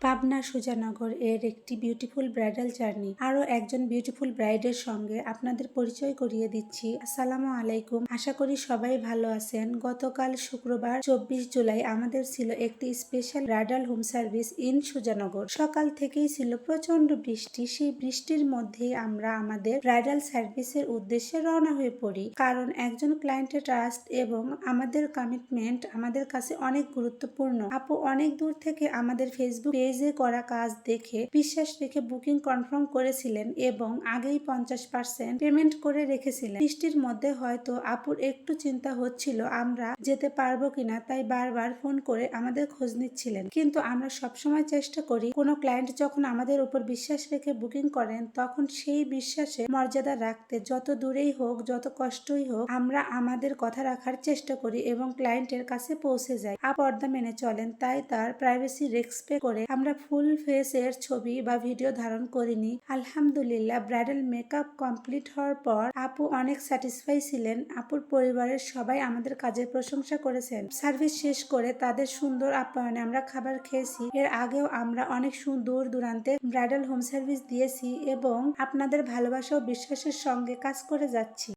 পাবনা সুজানগর এর একটি beautiful bridal journey. আরো একজন বিউটিফুল ব্রাইডের সঙ্গে আপনাদের পরিচয় করিয়ে দিচ্ছি। আসসালামু আলাইকুম, আশা করি সবাই ভালো আছেন। গতকাল শুক্রবার 24 জুলাই আমাদের ছিল একটি special bridal home service in Sujanagar. সকাল থেকেই ছিল প্রচন্ড বৃষ্টি। সেই বৃষ্টির মধ্যেই আমরা আমাদের ব্রাইডাল সার্ভিসের উদ্দেশ্যে রওনা হয়ে পড়ি, কারণ একজন ক্লায়েন্টের ট্রাস্ট এবং আমাদের কমিটমেন্ট আমাদের কাছে অনেক গুরুত্বপূর্ণ। আপু অনেক দূর থেকে আমাদের ফেসবুক পেজে করা কাজ দেখে বিশ্বাস রেখে বুকিং কনফার্ম করেছিলেন এবং আগেই 50% পেমেন্ট করে রেখেছিলেন। বৃষ্টির মধ্যে হয়তো আপুর একটু চিন্তা হচ্ছিল আমরা যেতে পারবো কিনা, তাই বারবার ফোন করে আমাদের খোঁজ নিচ্ছিলেন। কিন্তু আমরা সবসময় চেষ্টা করি, কোনো ক্লায়েন্ট যখন আমাদের উপর বিশ্বাস রেখে বুকিং করেন তখন সেই বিশ্বাসে মর্যাদা রাখতে, যত দূরেই হোক যত কষ্টই হোক আমরা আমাদের কথা রাখার চেষ্টা করি এবং ক্লায়েন্টের কাছে পৌঁছে যাই। পর্দা মেনে চলেন, তাই তার প্রাইভেসি রেসপেক্ট করে আমরা ফুল ফেস এর ছবি বা ভিডিও ধারণ করিনি। আলহামদুলিল্লাহ, ব্রাইডাল মেকআপ কমপ্লিট হওয়ার পর আপু অনেক স্যাটিসফাই ছিলেন। আপুর পরিবারের সবাই আমাদের কাজের প্রশংসা করেছেন। সার্ভিস শেষ করে তাদের সুন্দর আপ্যায়নে আমরা খাবার খেয়েছি। এর আগেও আমরা অনেক দূর দূরান্তে ব্রাইডাল হোম সার্ভিস দিয়েছি এবং আপনাদের ভালোবাসা ও বিশ্বাসের সঙ্গে কাজ করে যাচ্ছি।